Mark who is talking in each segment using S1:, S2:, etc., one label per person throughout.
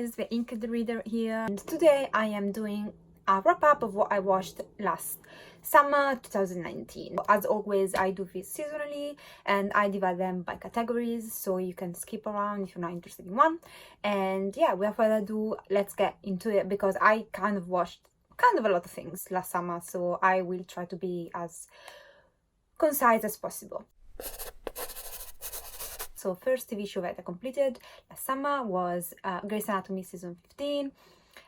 S1: guys, the Ink Reader here, and today I am doing a wrap-up of what I watched last summer 2019. As always, I do this seasonally and I divide them by categories so you can skip around if you're not interested in one. And yeah, without further ado, let's get into it because I kind of watched a lot of things last summer, so I will try to be as concise as possible. So first TV show that I completed last summer was Grey's Anatomy season 15.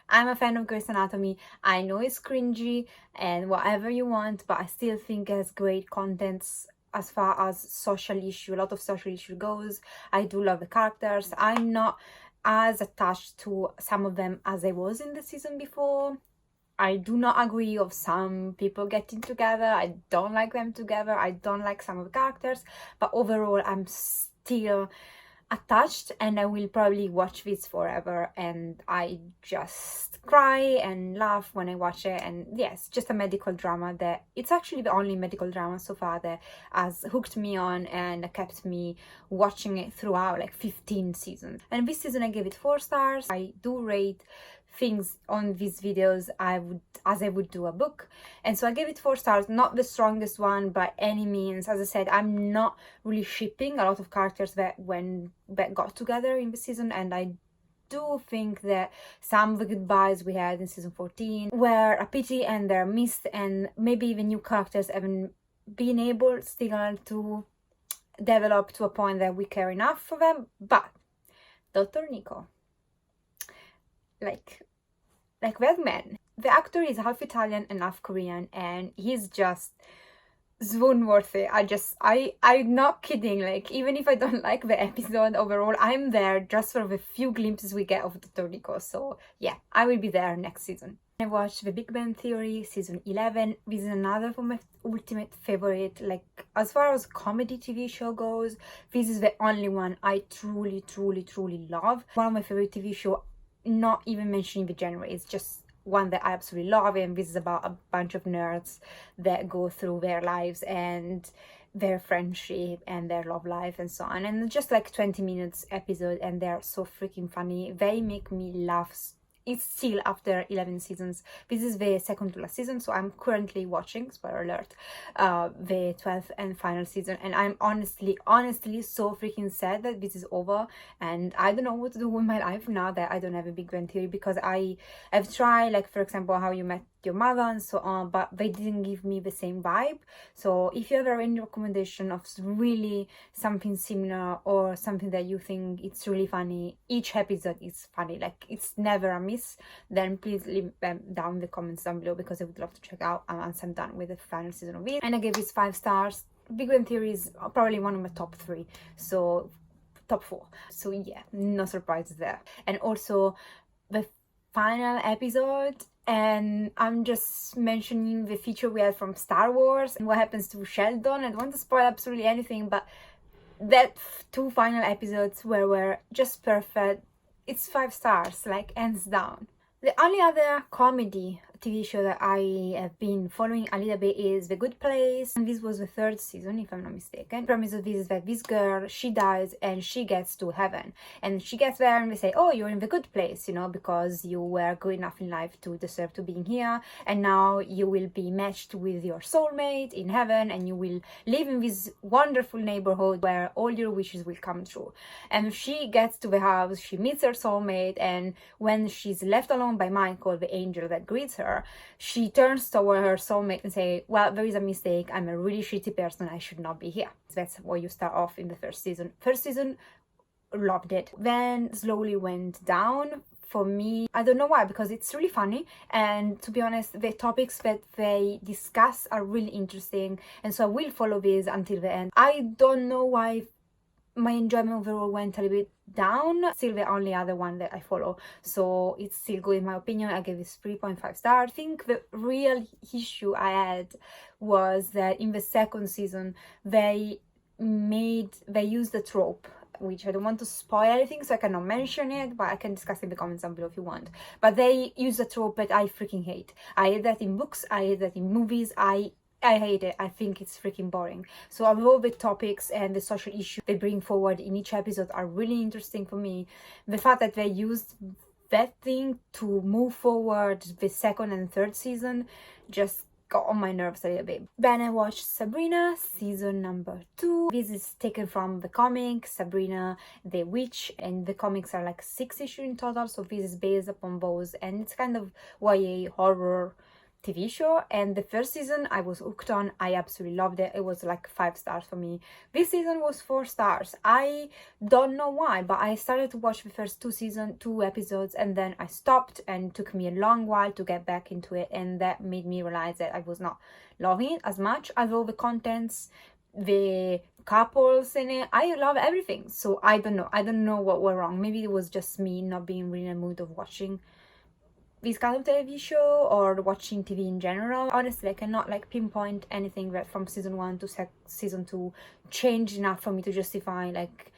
S1: I'm a fan of Grey's Anatomy. I know it's cringy and whatever you want, but I still think it has great contents as far as a lot of social issue goes. I do love the characters. I'm not as attached to some of them as I was in the season before. I do not agree of some people getting together. I don't like them together. I don't like some of the characters, but overall I'm still attached and I will probably watch this forever, and I just cry and laugh when I watch it. And yes, just a medical drama that it's actually the only medical drama so far that has hooked me on and kept me watching it throughout like 15 seasons. And this season I gave it 4 stars. I do rate things on these videos as I would do a book, and so I gave it 4 stars. Not the strongest one by any means. As I said, I'm not really shipping a lot of characters that got together in the season, and I do think that some of the goodbyes we had in season 14 were a pity and they're missed, and maybe even new characters haven't been able still to develop to a point that we care enough for them. But Dr. Nico, like that man, the actor is half Italian and half Korean, and he's just swoon worthy. I'm not kidding. Like, even if I don't like the episode overall, I'm there just for the few glimpses we get of Dr. Nico. So yeah, I will be there next season. I watched The Big Bang Theory season 11. This is another of my ultimate favorite. Like, as far as comedy TV show goes, this is the only one I truly love. One of my favorite TV show, not even mentioning the genre, it's just one that I absolutely love. And this is about a bunch of nerds that go through their lives and their friendship and their love life and so on, and just like 20 minutes episode, and they're so freaking funny. They make me laugh. It's still after 11 seasons. This is the second to last season, so I'm currently watching, spoiler alert, the 12th and final season, and I'm honestly so freaking sad that this is over, and I don't know what to do with my life now that I don't have a Big Bang Theory, because I've tried, like, for example, How You Met Your Mother and so on, but they didn't give me the same vibe. So if you have any recommendation of really something similar or something that you think it's really funny, each episode is funny, like it's never a miss, then please leave them down in the comments down below, because I would love to check out once I'm done with the final season of it. And I gave this 5 stars. Big Bang Theory is probably one of my top 3, so top 4. So yeah, no surprises there. And also the final episode, and I'm just mentioning the feature we had from Star Wars and what happens to Sheldon. I don't want to spoil absolutely anything, but that 2 final episodes were just perfect. It's 5 stars, like, hands down. The only other comedy TV show that I have been following a little bit is The Good Place, and this was the 3rd season if I'm not mistaken. The premise of this is that this girl, she dies and she gets to heaven, and she gets there and they say, oh, you're in the good place, you know, because you were good enough in life to deserve to be in here, and now you will be matched with your soulmate in heaven, and you will live in this wonderful neighborhood where all your wishes will come true. And she gets to the house, she meets her soulmate, and when she's left alone by Michael, the angel that greets her, she turns toward her soulmate and say, well, there is a mistake, I'm a really shitty person, I should not be here. That's where you start off in the first season. First season, loved it. Then slowly went down for me. I don't know why, because it's really funny, and to be honest, the topics that they discuss are really interesting, and so I will follow this until the end. I don't know why my enjoyment overall went a little bit down. Still the only other one that I follow, so it's still good in my opinion. I gave this 3.5 stars. I think the real issue I had was that in the 2nd season they used the trope, which I don't want to spoil anything, so I cannot mention it, but I can discuss it in the comments down below if you want. But they use a trope that I freaking hate. I hate that in books, I hate that in movies, I hate it. I think it's freaking boring. So although the topics and the social issues they bring forward in each episode are really interesting for me, the fact that they used that thing to move forward the second and third season just got on my nerves a little bit. Then I watched Sabrina season number 2. This is taken from the comic Sabrina the Witch, and the comics are like 6 issues in total, so this is based upon those, and it's kind of YA horror TV show. And the first season I was hooked on. I absolutely loved it. It was like 5 stars for me. This season was 4 stars. I don't know why, but I started to watch the first 2 episodes, and then I stopped, and it took me a long while to get back into it, and that made me realize that I was not loving it as much as all the contents, the couples in it. I love everything, so I don't know what went wrong. Maybe it was just me not being really in the mood of watching this kind of TV show or watching TV in general. Honestly, I cannot like pinpoint anything that from season 1 to season 2 changed enough for me to justify like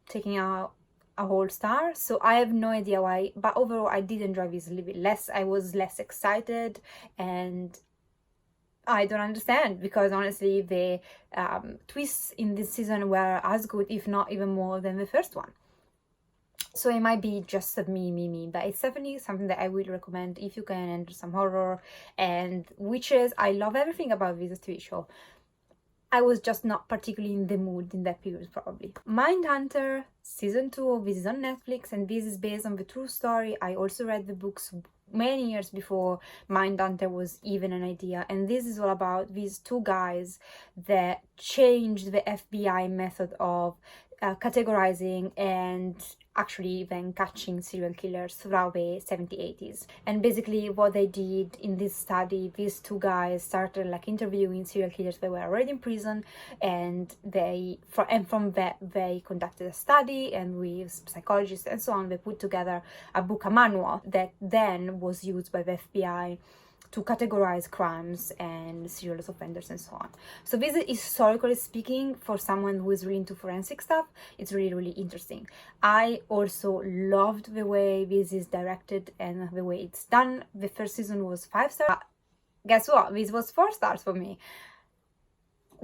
S1: taking out a whole star. So I have no idea why, but overall I did enjoy this a little bit less. I was less excited, and I don't understand, because honestly the twists in this season were as good, if not even more, than the first one. So it might be just me, but it's definitely something that I would recommend if you can enter some horror and witches. I love everything about this TV show. I was just not particularly in the mood in that period, probably. Mindhunter season 2, this is on Netflix, and this is based on the true story. I also read the books many years before Mindhunter was even an idea, and this is all about these 2 guys that changed the FBI method of categorizing and actually then catching serial killers throughout the 70s, 80s. And basically what they did in this study, these 2 guys started like interviewing serial killers that were already in prison, and from that they conducted a study, and with psychologists and so on they put together a book, a manual, that then was used by the FBI to categorize crimes and serial offenders and so on. So this is, historically speaking, for someone who is really into forensic stuff, it's really, really interesting. I also loved the way this is directed and the way it's done. The first season was 5 stars. Guess what? This was 4 stars for me.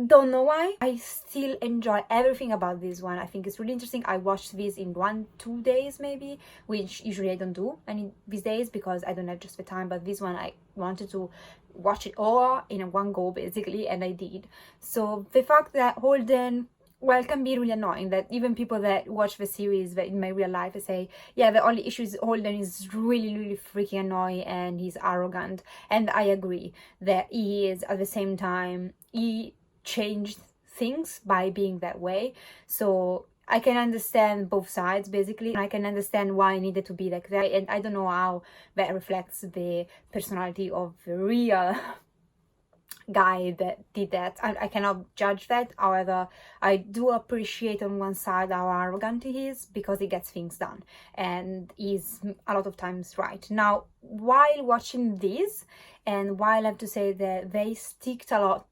S1: Don't know why. I still enjoy everything about this one. I think it's really interesting. I watched this in 1-2 days maybe, which usually I don't do any these days because I don't have just the time, but this one I wanted to watch it all in one go basically, and I did. So the fact that Holden, well, it can be really annoying that even people that watch the series that in my real life I say, yeah, the only issue is Holden is really, really freaking annoying and he's arrogant, and I agree that he is. At the same time, he changed things by being that way, so I can understand both sides basically. I can understand why I needed to be like that, and I don't know how that reflects the personality of the real guy that did that. I cannot judge that. However, I do appreciate on one side how arrogant he is, because he gets things done and he's a lot of times right. Now, while watching this, and while I have to say that they sticked a lot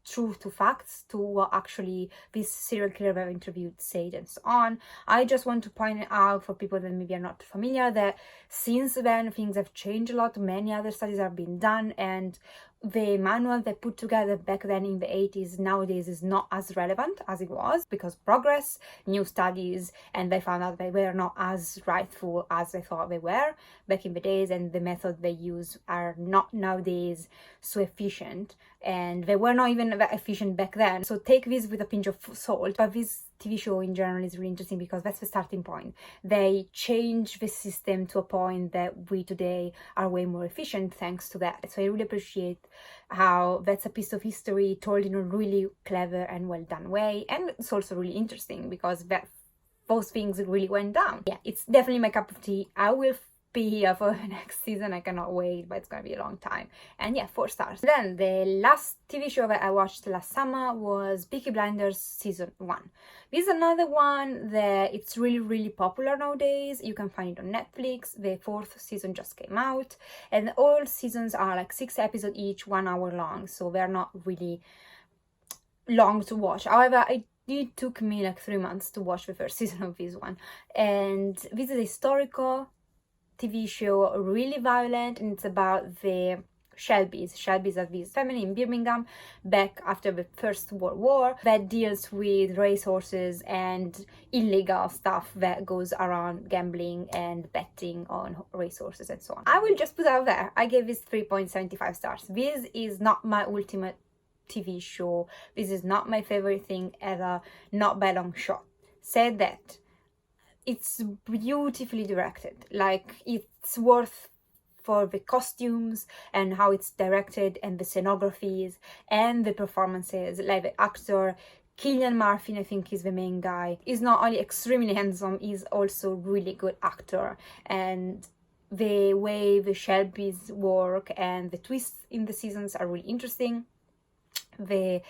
S1: true to facts, to what actually this serial killer were interviewed said and so on, I just want to point out for people that maybe are not familiar that since then things have changed a lot. Many other studies have been done, and the manual they put together back then in the 80s nowadays is not as relevant as it was, because progress, new studies, and they found out they were not as rightful as they thought they were back in the days, and the method they use are not nowadays so efficient, and they were not even that efficient back then. So take this with a pinch of salt, but this TV show in general is really interesting because that's the starting point. They change the system to a point that we today are way more efficient thanks to that. So I really appreciate how that's a piece of history told in a really clever and well done way, and it's also really interesting because those things really went down. Yeah, it's definitely my cup of tea. I will be here for the next season. I cannot wait, but it's gonna be a long time. And yeah, 4 stars. Then the last TV show that I watched last summer was Peaky Blinders season 1. This is another one that it's really, really popular nowadays. You can find it on Netflix. The 4th season just came out, and all seasons are like 6 episodes each, 1 hour long, so they're not really long to watch. However, it took me like 3 months to watch the first season of this one, and this is a historical TV show, really violent, and it's about the Shelby's. Shelby's are this family in Birmingham back after the First World War that deals with racehorses and illegal stuff that goes around gambling and betting on racehorses and so on. I will just put out there, I gave this 3.75 stars. This is not my ultimate TV show. This is not my favorite thing ever, not by a long shot. Said that, it's beautifully directed. Like, it's worth for the costumes and how it's directed and the scenographies and the performances. Like the actor Cillian Murphy, I think, is the main guy. He's not only extremely handsome, he's also really good actor. And the way the Shelbys work and the twists in the seasons are really interesting. The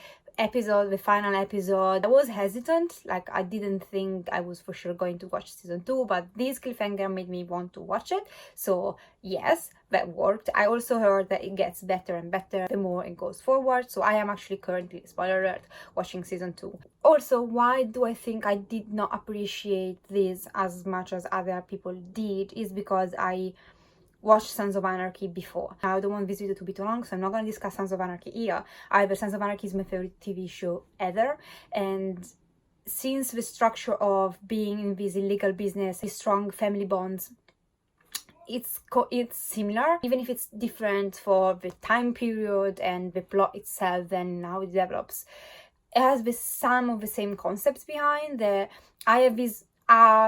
S1: final episode, I was hesitant, like I didn't think I was for sure going to watch season 2, but this cliffhanger made me want to watch it, so yes, that worked. I also heard that it gets better and better the more it goes forward, so I am actually currently, spoiler alert, watching season 2. Also, why do I think I did not appreciate this as much as other people did is because I watched Sons of Anarchy before. Now, I don't want this video to be too long, so I'm not going to discuss Sons of Anarchy here. Either Sons of Anarchy is my favorite TV show ever, and since the structure of being in this illegal business, these strong family bonds, it's similar, even if it's different for the time period and the plot itself and how it develops. It has some of the same concepts behind. I have this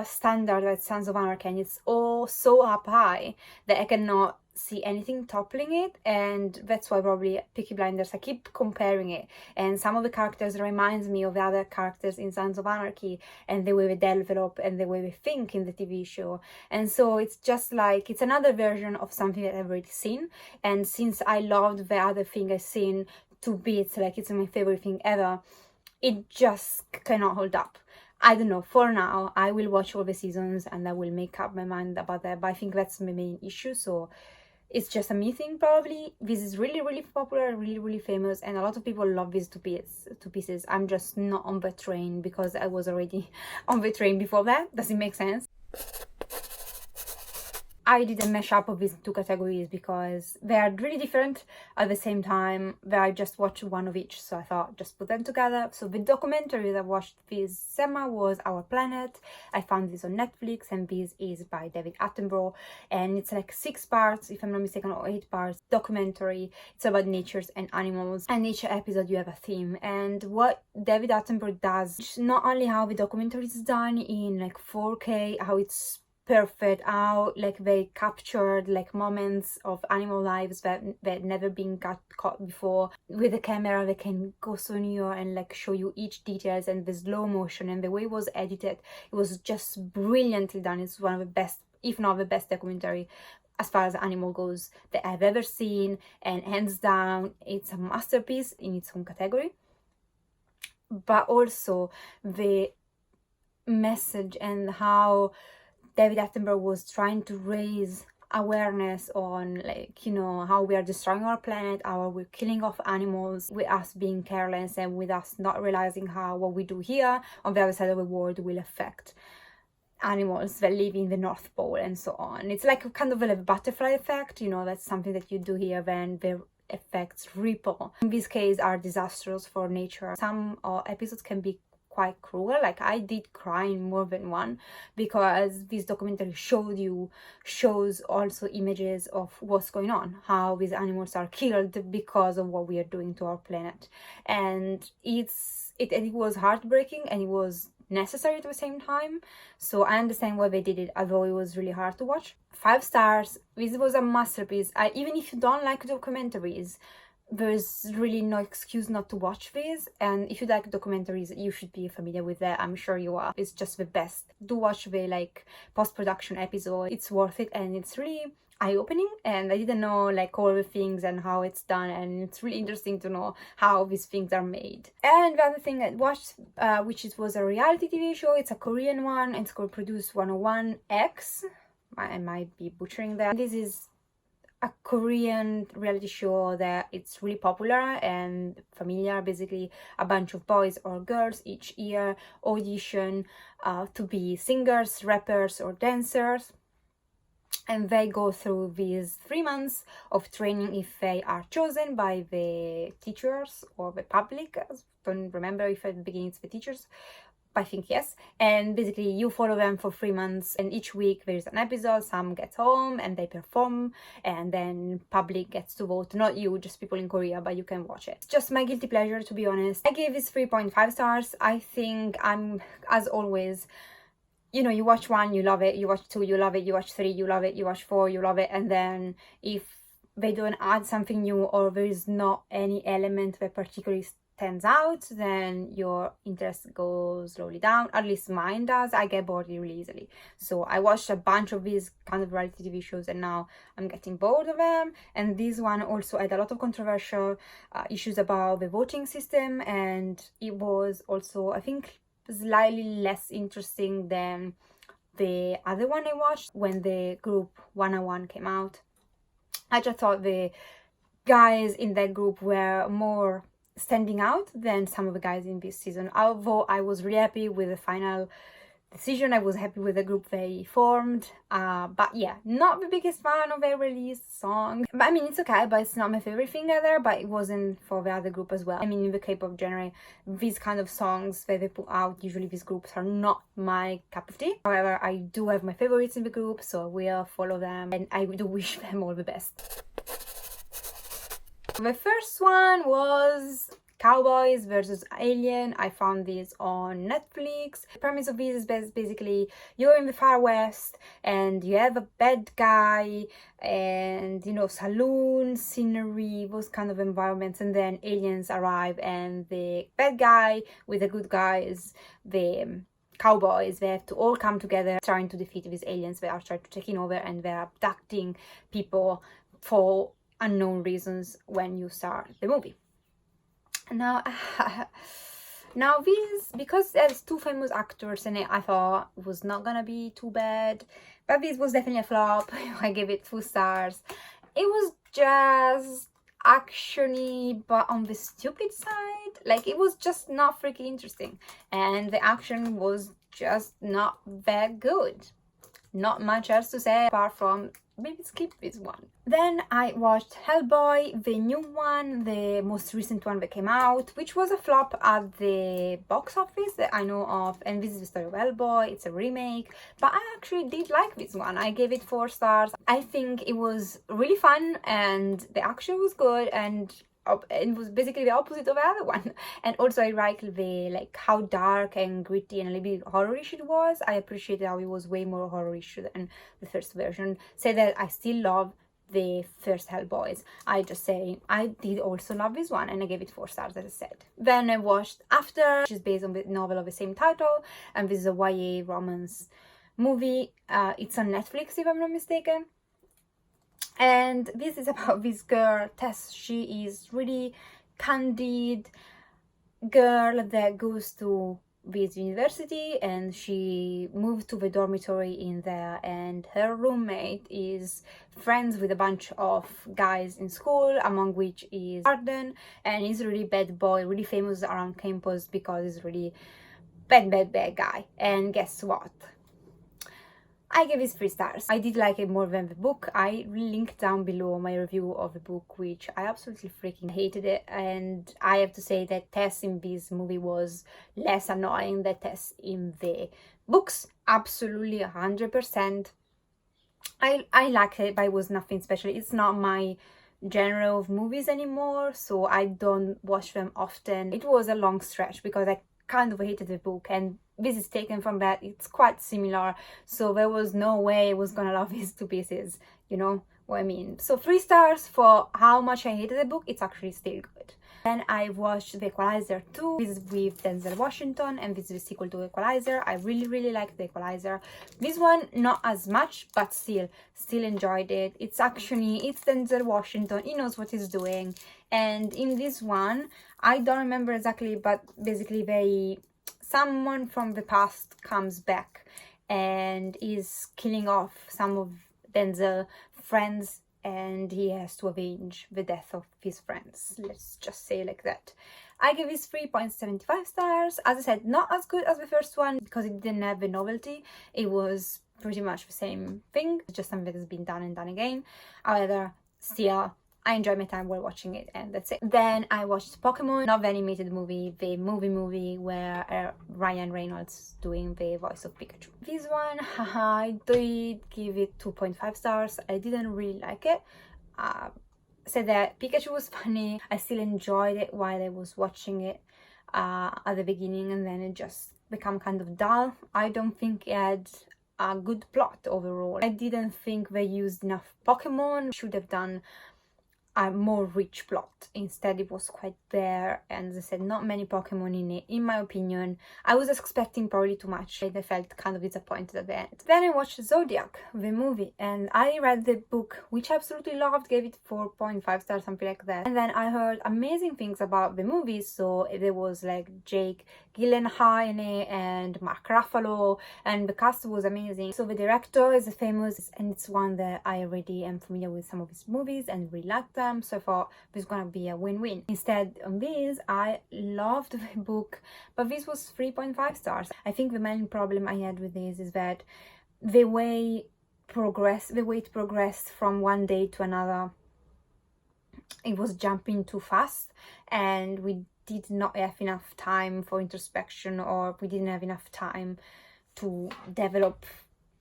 S1: standard at Sons of Anarchy, and it's all so up high that I cannot see anything toppling it, and that's why probably Peaky Blinders, I keep comparing it, and some of the characters reminds me of the other characters in Sons of Anarchy and the way they develop and the way they think in the TV show, and so it's just like it's another version of something that I've already seen. And since I loved the other thing I've seen to bits, like it's my favorite thing ever, it just cannot hold up. I don't know, for now, I will watch all the seasons and I will make up my mind about that, but I think that's my main issue, so it's just a me thing probably. This is really, really popular, really, really famous, and a lot of people love this to pieces. I'm just not on the train because I was already on the train before that. Does it make sense? I did a mashup of these two categories because they are really different at the same time, where I just watched one of each, so I thought just put them together. So the documentary that I watched this summer was Our Planet. I found this on Netflix, and this is by David Attenborough, and it's like 6 parts, if I'm not mistaken, or 8 parts documentary. It's about nature and animals, and each episode you have a theme. And what David Attenborough does, not only how the documentary is done in like 4K, how it's perfect, how like they captured like moments of animal lives that never been caught before. With the camera they can go so near and like show you each details, and the slow motion and the way it was edited, it was just brilliantly done. It's one of the best, if not the best documentary as far as animal goes that I've ever seen, and hands down it's a masterpiece in its own category. But also the message and how David Attenborough was trying to raise awareness on, like, you know, how we are destroying our planet, how we're killing off animals, with us being careless and with us not realizing how what we do here on the other side of the world will affect animals that live in the North Pole and so on. It's like kind of a butterfly effect, you know, that's something that you do here, then the effects ripple. In this case are disastrous for nature. Some episodes can be quite cruel, like I did cry in more than one, because this documentary shows also images of what's going on, how these animals are killed because of what we are doing to our planet, and it was heartbreaking and it was necessary at the same time. So I understand why they did it, although it was really hard to watch. 5 stars. This was a masterpiece. Even if you don't like documentaries, there's really no excuse not to watch this, and if you like documentaries you should be familiar with that. I'm sure you are. It's just the best. Do watch the like post-production episode. It's worth it, and it's really eye-opening, and I didn't know like all the things and how it's done, and it's really interesting to know how these things are made. And the other thing I watched, which was a reality TV show, it's a Korean one, it's called Produce 101X. I might be butchering that. This is a Korean reality show that it's really popular and familiar. Basically, a bunch of boys or girls each year audition to be singers, rappers or dancers. and they go through these 3 months of training if they are chosen by the teachers or the public. I don't remember if at the beginning it's the teachers, I think yes. And basically you follow them for 3 months, and each week there's an episode. Some get home and they perform, and then public gets to vote. Not you, just people in Korea, but you can watch it. Just my guilty pleasure, to be honest. I gave this 3.5 stars. I think I'm, as always, you know, you watch 1, you love it, you watch 2, you love it, you watch 3, you love it, you watch 4, you love it, and then if they don't add something new or there is not any element that particularly stands out, then your interest goes slowly down. At least mine does. I get bored really easily. So I watched a bunch of these kind of reality TV shows, and now I'm getting bored of them. And this one also had a lot of controversial issues about the voting system, and it was also, I think, slightly less interesting than the other one I watched when the group 101 came out. I just thought the guys in that group were more standing out than some of the guys in this season. Although I was really happy with the final decision, I was happy with the group they formed, but yeah, not the biggest fan of their released song. But I mean, it's okay, but it's not my favorite thing either, but it wasn't for the other group as well. I mean, in the K-pop genre, these kind of songs that they put out, usually these groups are not my cup of tea. However, I do have my favorites in the group, so I will follow them, and I do wish them all the best. The first one was Cowboys versus Alien. I found this on Netflix. The premise of this is basically you're in the Far West and you have a bad guy and, you know, saloon, scenery, those kind of environments, and then aliens arrive and the bad guy with the good guys, the cowboys, they have to all come together trying to defeat these aliens. They are trying to take over, and they're abducting people for unknown reasons when you start the movie. Now this, because there's 2 famous actors in it, I thought it was not gonna be too bad, but this was definitely a flop. I gave it 2 stars. It was just actiony, but on the stupid side. Like, it was just not freaking interesting, and the action was just not that good. Not much else to say apart from maybe skip this one. Then I watched Hellboy, the new one, the most recent one that came out, which was a flop at the box office that I know of. And this is the story of Hellboy. It's a remake, but I actually did like this one. I gave it 4 stars. I think it was really fun, and the action was good, and it was basically the opposite of the other one. And also I like the how dark and gritty and a little bit horror-ish it was. I appreciated how it was way more horror-ish than the first version. Say that I still love the first Hellboys. I just say I did also love this one, and I gave it 4 stars, as I said. Then I watched After, which is based on the novel of the same title, and this is a YA romance movie. It's on Netflix, if I'm not mistaken. And this is about this girl, Tess. She is really candid girl that goes to this university, and she moved to the dormitory in there, and her roommate is friends with a bunch of guys in school, among which is Arden, and he's a really bad boy, really famous around campus because he's really bad guy. And guess what? I gave it 3 stars. I did like it more than the book. I linked down below my review of the book, which I absolutely freaking hated it. And I have to say that Tess in this movie was less annoying than Tess in the books. Absolutely 100%. I liked it, but it was nothing special. It's not my genre of movies anymore, so I don't watch them often. It was a long stretch because I kind of hated the book, and this is taken from that. It's quite similar, so there was no way I was gonna love these 2 pieces, you know what I mean. So 3 stars for how much I hated the book. It's actually still good. Then I watched The Equalizer 2. This is with Denzel Washington, and this is the sequel to Equalizer. I really liked The Equalizer. This one not as much, but still enjoyed it. It's Denzel Washington. He knows what he's doing. And in this one, I don't remember exactly, but basically someone from the past comes back and is killing off some of Denzel's friends, and he has to avenge the death of his friends. Let's just say like that. I give this 3.75 stars. As I said, not as good as the first one because it didn't have the novelty. It was pretty much the same thing. It's just something that has been done and done again. However, still, I enjoy my time while watching it, and that's it. Then I watched Pokemon, not the animated movie, the movie where Ryan Reynolds doing the voice of Pikachu. This one, I did give it 2.5 stars. I didn't really like it. Said that Pikachu was funny. I still enjoyed it while I was watching it at the beginning, and then it just became kind of dull. I don't think it had a good plot overall. I didn't think they used enough Pokemon. Should have done a more rich plot. Instead, it was quite bare, and as I said, not many Pokemon in it, in my opinion. I was expecting probably too much. I felt kind of disappointed at the end. Then I watched Zodiac, the movie, and I read the book, which I absolutely loved, gave it 4.5 stars, something like that. And then I heard amazing things about the movie, so there was like Jake Gyllenhaal in it and Mark Ruffalo, and the cast was amazing. So the director is famous, and it's one that I already am familiar with some of his movies and really liked them, so I thought this was gonna be a win-win. Instead, on this, I loved the book, but this was 3.5 stars. I think the main problem I had with this is that the way it progressed from one day to another, it was jumping too fast, and we did not have enough time for introspection, or we didn't have enough time to develop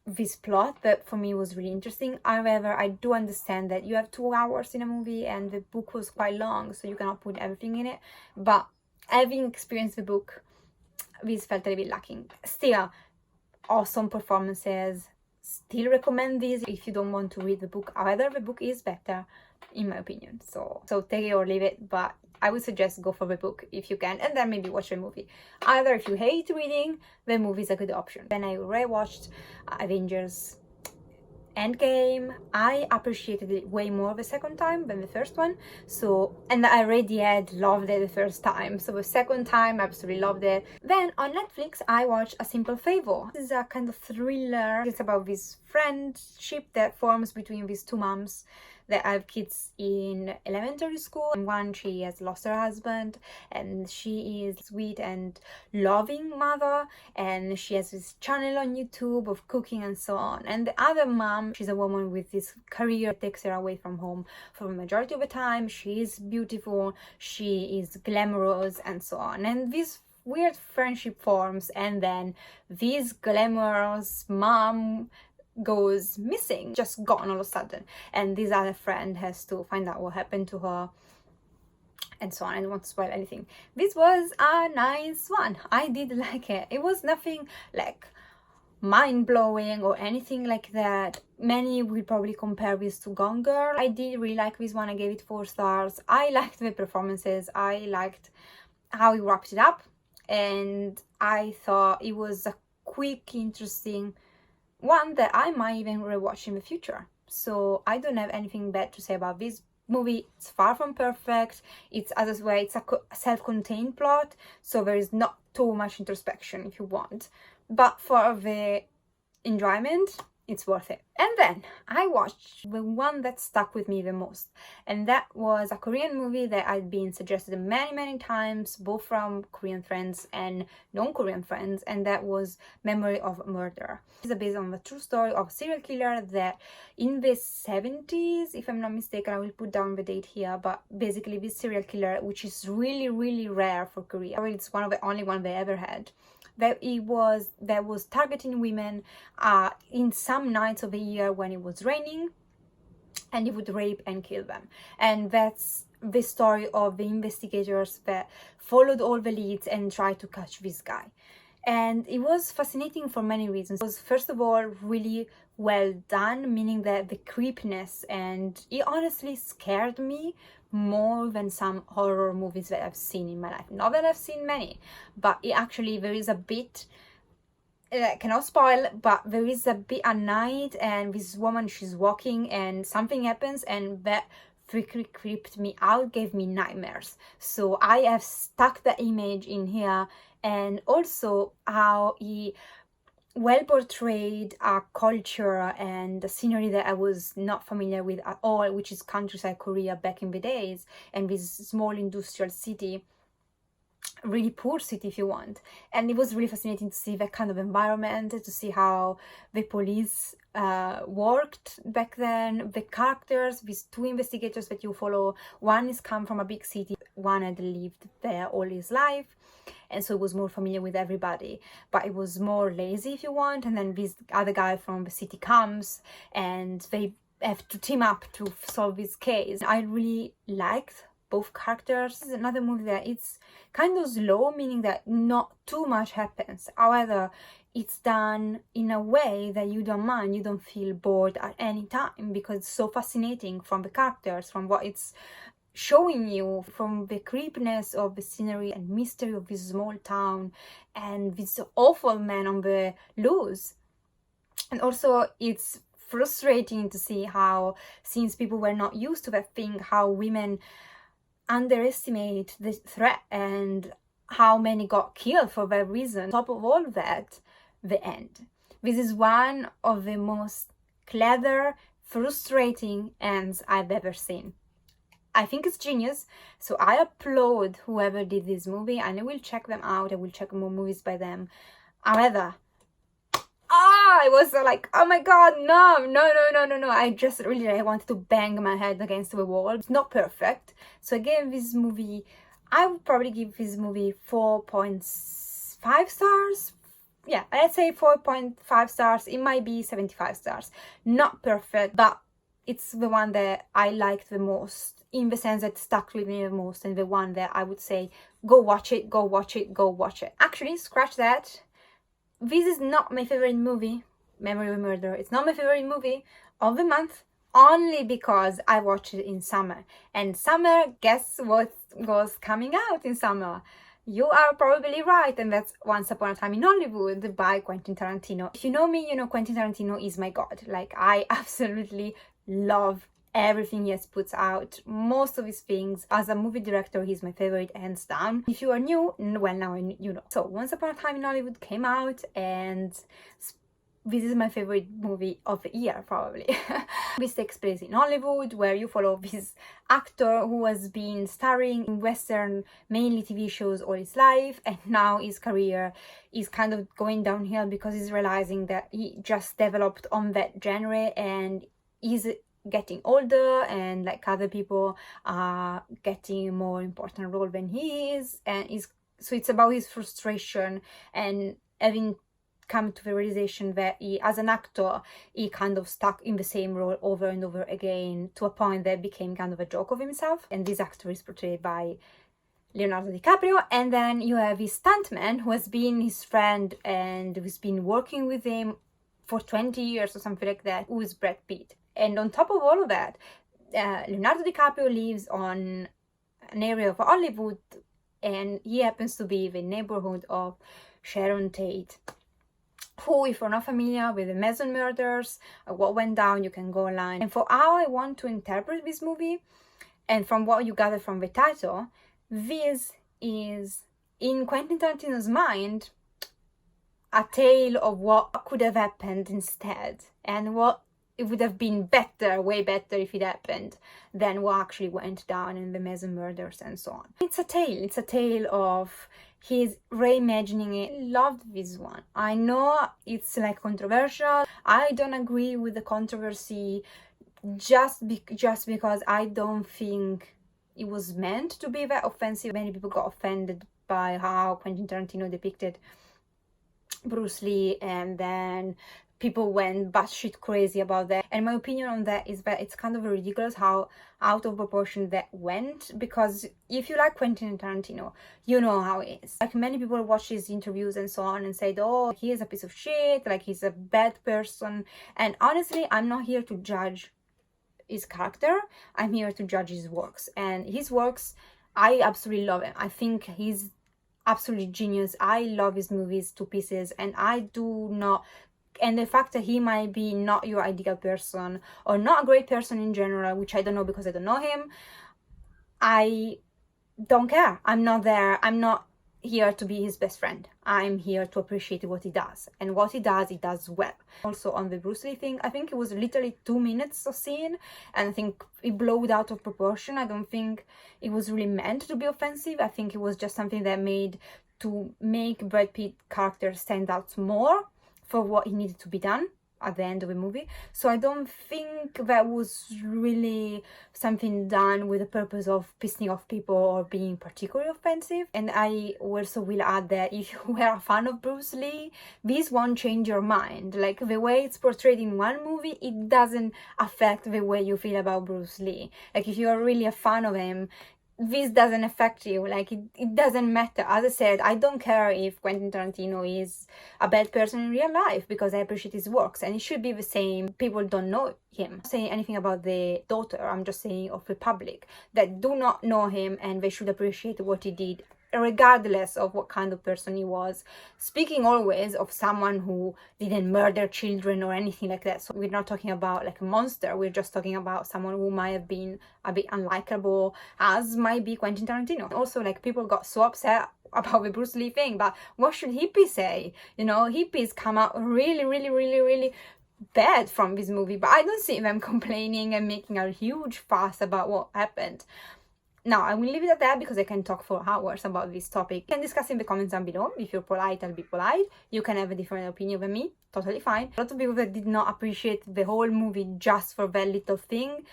S1: this plot that for me was really interesting. However, I do understand that you have 2 hours in a movie and the book was quite long, so you cannot put everything in it, but having experienced the book, this felt a little bit lacking. Still, awesome performances. Still recommend this if you don't want to read the book. However, the book is better in my opinion, so take it or leave it, but I would suggest go for the book if you can, and then maybe watch the movie. Either if you hate reading, the movie is a good option. Then I rewatched Avengers Endgame. I appreciated it way more the second time than the first one, and I already had loved it the first time, so the second time I absolutely loved it. Then on Netflix I watched A Simple Favor. This is a kind of thriller. It's about this friendship that forms between these two moms that have kids in elementary school. And one, she has lost her husband, and she is sweet and loving mother, and she has this channel on YouTube of cooking and so on. And the other mom, she's a woman with this career that takes her away from home for the majority of the time. She is beautiful, she is glamorous and so on, and this weird friendship forms, and then this glamorous mom goes missing, just gone all of a sudden, and this other friend has to find out what happened to her and so on. I don't want to spoil anything. This was a nice one. I did like it. It was nothing like mind-blowing or anything like that. Many will probably compare this to Gone Girl. I did really like this one. I gave it 4 stars. I liked the performances. I liked how he wrapped it up, and I thought it was a quick, interesting one that I might even rewatch in the future. So I don't have anything bad to say about this movie. It's far from perfect. It's, as I say, it's a self-contained plot, so there is not too much introspection if you want, but for the enjoyment, it's worth it. And then I watched the one that stuck with me the most, and that was a Korean movie that I'd been suggested many times, both from Korean friends and non-Korean friends, and that was Memory of Murder. It's based on the true story of a serial killer that in the 70s, if I'm not mistaken, I will put down the date here, but basically this serial killer, which is really rare for Korea, it's one of the only one they ever had, that was targeting women in some nights of the year when it was raining, and he would rape and kill them. And that's the story of the investigators that followed all the leads and tried to catch this guy. And it was fascinating for many reasons. It was, first of all, really well done, meaning that the creepiness, and it honestly scared me more than some horror movies that I've seen in my life. Not that I've seen many, but there is a bit, I cannot spoil, but there is a bit at night, and this woman, she's walking and something happens, and that freakily creeped me out, gave me nightmares. So I have stuck the image in here, and also how he well portrayed a culture and a scenery that I was not familiar with at all, which is countryside Korea back in the days, and this small industrial city. really poor city, if you want. And it was really fascinating to see that kind of environment, to see how the police worked back then, the characters, these two investigators that you follow. One is come from a big city, one had lived there all his life, and so it was more familiar with everybody, but it was more lazy, if you want. And then this other guy from the city comes and they have to team up to solve this case. I really liked both characters. This is another movie that it's kind of slow, meaning that not too much happens. However, it's done in a way that you don't mind, you don't feel bored at any time, because it's so fascinating from the characters, from what it's showing you, from the creepiness of the scenery and mystery of this small town and this awful man on the loose. And also it's frustrating to see how, since people were not used to that thing, how women underestimate the threat and how many got killed for that reason. On top of all that, the end. This is one of the most clever, frustrating ends I've ever seen. I think it's genius, so I applaud whoever did this movie, and I will check them out. I will check more movies by them. However, I was like, oh my god, no. I wanted to bang my head against the wall. It's not perfect. So again, this movie, I would probably give this movie 4.5 stars. Yeah, let's say 4.5 stars. It might be 75 stars. Not perfect, but it's the one that I liked the most, in the sense that stuck with me the most, and the one that I would say, go watch it. Actually, scratch that. This is not my favorite movie, Memory of a Murder. It's not my favorite movie of the month, only because I watched it in summer. And summer, guess what was coming out in summer? You are probably right, and that's Once Upon a Time in Hollywood by Quentin Tarantino. If you know me, you know Quentin Tarantino is my god. Like, I absolutely love everything he has put out, most of his things. As a movie director, he's my favorite, hands down. If you are new, well, now you know. So Once Upon a Time in Hollywood came out, and this is my favorite movie of the year, probably. This takes place in Hollywood, where you follow this actor who has been starring in Western, mainly TV shows all his life, and now his career is kind of going downhill because he's realizing that he just developed on that genre, and he's getting older, and like other people are getting a more important role than he is, and so it's about his frustration and having come to the realization that he, as an actor, he kind of stuck in the same role over and over again, to a point that became kind of a joke of himself. And this actor is portrayed by Leonardo DiCaprio. And then you have his stuntman, who has been his friend and who's been working with him for 20 years or something like that, who is Brad Pitt. And on top of all of that, Leonardo DiCaprio lives on an area of Hollywood, and he happens to be the neighborhood of Sharon Tate, who, if you're not familiar with the Mason murders, what went down, you can go online. And for how I want to interpret this movie, and from what you gather from the title, this is, in Quentin Tarantino's mind, a tale of what could have happened instead, and what it would have been better, way better, if it happened than what actually went down in the Mason murders and so on. It's a tale of his reimagining it. Loved this one. I know it's like controversial. I don't agree with the controversy just because I don't think it was meant to be that offensive. Many people got offended by how Quentin Tarantino depicted Bruce Lee, and then people went batshit crazy about that. And my opinion on that is that it's kind of ridiculous how out of proportion that went, because if you like Quentin Tarantino, you know how he is. Like, many people watch his interviews and so on and said, oh, he is a piece of shit, like he's a bad person. And honestly, I'm not here to judge his character, I'm here to judge his works. And his works, I absolutely love him. I think he's absolutely genius. I love his movies to pieces, and and the fact that he might be not your ideal person, or not a great person in general, which I don't know because I don't know him, I don't care. I'm not there. I'm not here to be his best friend. I'm here to appreciate what he does. And what he does well. Also on the Bruce Lee thing, I think it was literally 2 minutes of scene, and I think it blew out of proportion. I don't think it was really meant to be offensive. I think it was just something that made to make Brad Pitt character stand out more for what he needed to be done at the end of the movie. So I don't think that was really something done with the purpose of pissing off people or being particularly offensive. And I also will add that if you were a fan of Bruce Lee, this won't change your mind. Like, the way it's portrayed in one movie, it doesn't affect the way you feel about Bruce Lee. Like, if you're really a fan of him, this doesn't affect you. Like, it doesn't matter. As I said, I don't care if Quentin Tarantino is a bad person in real life, because I appreciate his works, and it should be the same. People don't know him. I'm not saying anything about the daughter, I'm just saying of the public that do not know him, and they should appreciate what he did regardless of what kind of person he was. Speaking always of someone who didn't murder children or anything like that. So we're not talking about like a monster, we're just talking about someone who might have been a bit unlikable, as might be Quentin Tarantino. Also, like, people got so upset about the Bruce Lee thing, but what should hippies say? You know, hippies come out really bad from this movie, but I don't see them complaining and making a huge fuss about what happened. Now, I will leave it at that because I can talk for hours about this topic. You can discuss in the comments down below. If you're polite, I'll be polite. You can have a different opinion than me. Totally fine. A lot of people that did not appreciate the whole movie just for that little thing,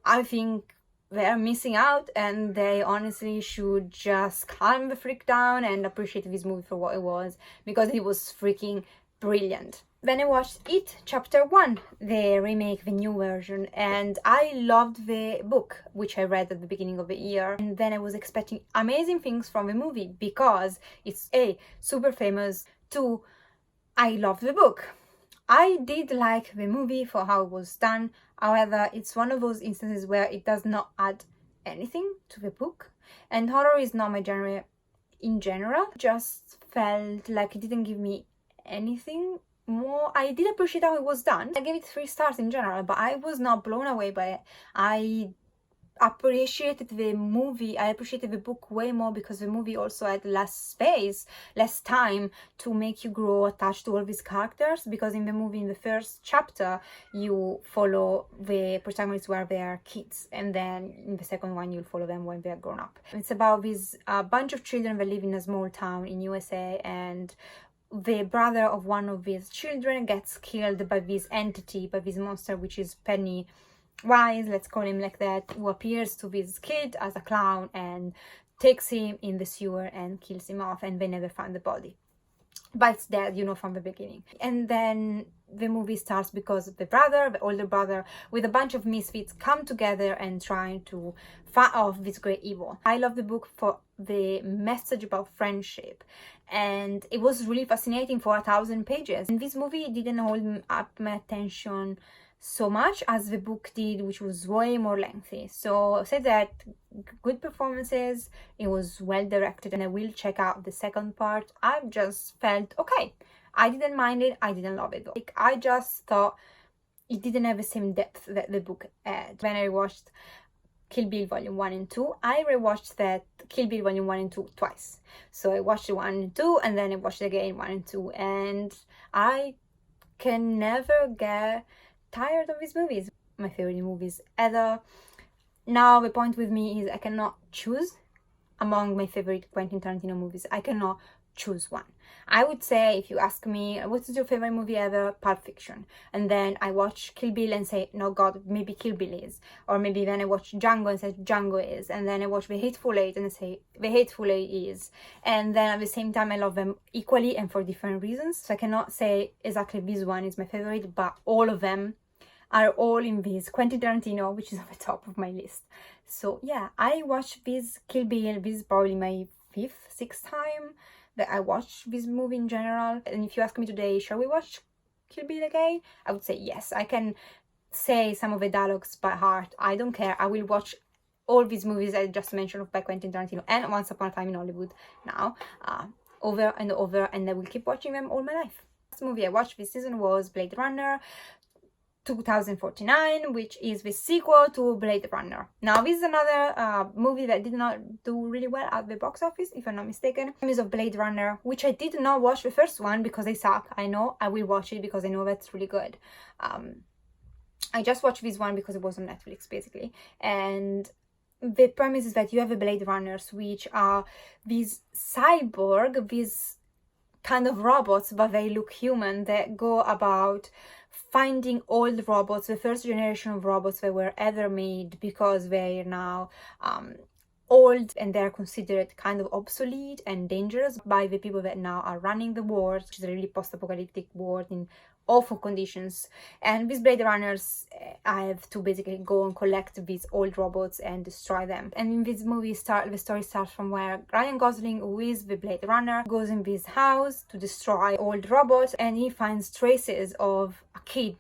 S1: I think they're missing out, and they honestly should just calm the freak down and appreciate this movie for what it was, because it was freaking brilliant. Then I watched It Chapter 1, the remake, the new version, and I loved the book, which I read at the beginning of the year. And then I was expecting amazing things from the movie, because it's A, super famous, 2, I loved the book. I did like the movie for how it was done. However, it's one of those instances where it does not add anything to the book. And horror is not my genre in general. Just felt like it didn't give me anything more. I did appreciate how it was done. I gave it 3 stars in general, but I was not blown away by it. I appreciated the movie. I appreciated the book way more, because the movie also had less space, less time to make you grow attached to all these characters, because in the movie, in the first chapter, you follow the protagonists where they are kids, and then in the second one you'll follow them when they are grown up. It's about this bunch of children that live in a small town in USA, and the brother of one of these children gets killed by this entity, by this monster, which is Pennywise, let's call him like that, who appears to this kid as a clown and takes him in the sewer and kills him off, and they never find the body. But it's dead, you know, from the beginning. And then the movie starts because the brother, the older brother, with a bunch of misfits, come together and trying to fight off this great evil. I love the book for the message about friendship, and it was really fascinating for 1,000 pages. And this movie didn't hold up my attention so much as the book did, which was way more lengthy. So say that, good performances, it was well directed, and I will check out the second part. I just felt okay. I didn't mind it, I didn't love it though. Like, I just thought it didn't have the same depth that the book had. When I watched Kill Bill Volume 1 and 2, I rewatched that Kill Bill Volume 1 and 2 twice. So I watched 1 and 2, and then I watched again 1 and 2, and I can never get tired of these movies. My favorite movies ever. Now the point with me is I cannot choose among my favorite Quentin Tarantino movies. I cannot choose one. I would say, if you ask me what is your favorite movie ever, Pulp Fiction, and then I watch Kill Bill and say, no god, maybe Kill Bill is, or maybe then I watch Django and say Django is, and then I watch The Hateful Eight and I say The Hateful Eight is, and then at the same time I love them equally and for different reasons. So I cannot say exactly this one is my favorite, but all of them are all in this Quentin Tarantino, which is on the top of my list. So yeah, I watched this Kill Bill. This is probably my 5th, 6th time that I watched this movie in general. And if you ask me today, shall we watch Kill Bill again? I would say yes. I can say some of the dialogues by heart. I don't care. I will watch all these movies I just mentioned by Quentin Tarantino and Once Upon a Time in Hollywood now, over and over, and I will keep watching them all my life. The last movie I watched this season was Blade Runner 2049, which is the sequel to Blade Runner. Now, this is another movie that did not do really well at the box office, if I'm not mistaken. It is of Blade Runner, which I did not watch the first one because they suck. I know I will watch it because I know that's really good. I just watched this one because it was on Netflix, basically. And the premise is that you have the Blade Runners, which are these cyborg, these kind of robots, but they look human, that go about finding old robots, the first generation of robots that were ever made, because they are now old and they're considered kind of obsolete and dangerous by the people that now are running the world, which is a really post-apocalyptic world in awful conditions. And these Blade Runners have to basically go and collect these old robots and destroy them. And in this movie, the story starts from where Ryan Gosling, who is the Blade Runner, goes in this house to destroy old robots, and he finds traces of a kid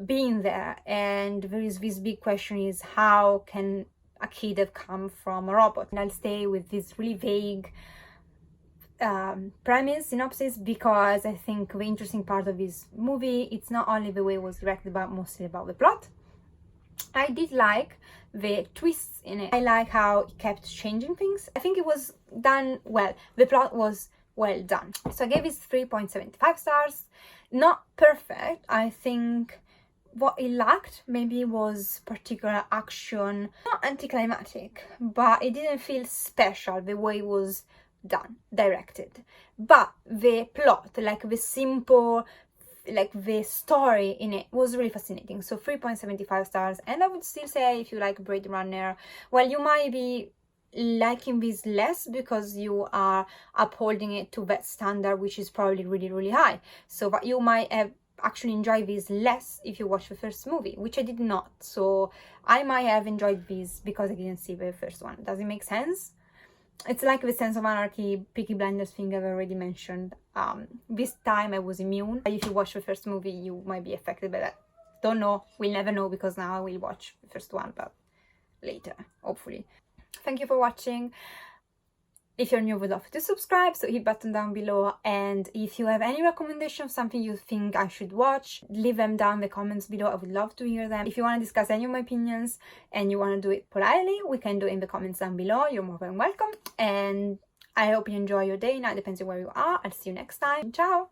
S1: being there. And there is this big question: is how can a kid have come from a robot? And I'll stay with this really vague premise synopsis, because I think the interesting part of this movie, it's not only the way it was directed, but mostly about the plot. I did like the twists in it. I like how it kept changing things. I think it was done well. The plot was well done. So I gave it 3.75 stars. Not perfect. I think what it lacked maybe was particular action. Not anticlimactic, but it didn't feel special the way it was directed. But the plot, like the simple, like the story in it, was really fascinating. So 3.75 stars. And I would still say, if you like Blade Runner, well, you might be liking this less because you are upholding it to that standard, which is probably really, really high. So but you might have actually enjoy this less if you watch the first movie, which I did not. So I might have enjoyed this because I didn't see the first one. Does it make sense? It's like the Sense of Anarchy, Peaky Blinders thing I've already mentioned. This time I was immune. If you watch the first movie, you might be affected by that. Don't know. We'll never know, because now I will watch the first one, but later, hopefully. Thank you for watching. If you're new, I would love to subscribe, so hit button down below. And if you have any recommendation of something you think I should watch, leave them down in the comments below. I would love to hear them. If you want to discuss any of my opinions and you want to do it politely, we can do it in the comments down below. You're more than welcome. And I hope you enjoy your day. Now it depends on where you are. I'll see you next time. Ciao!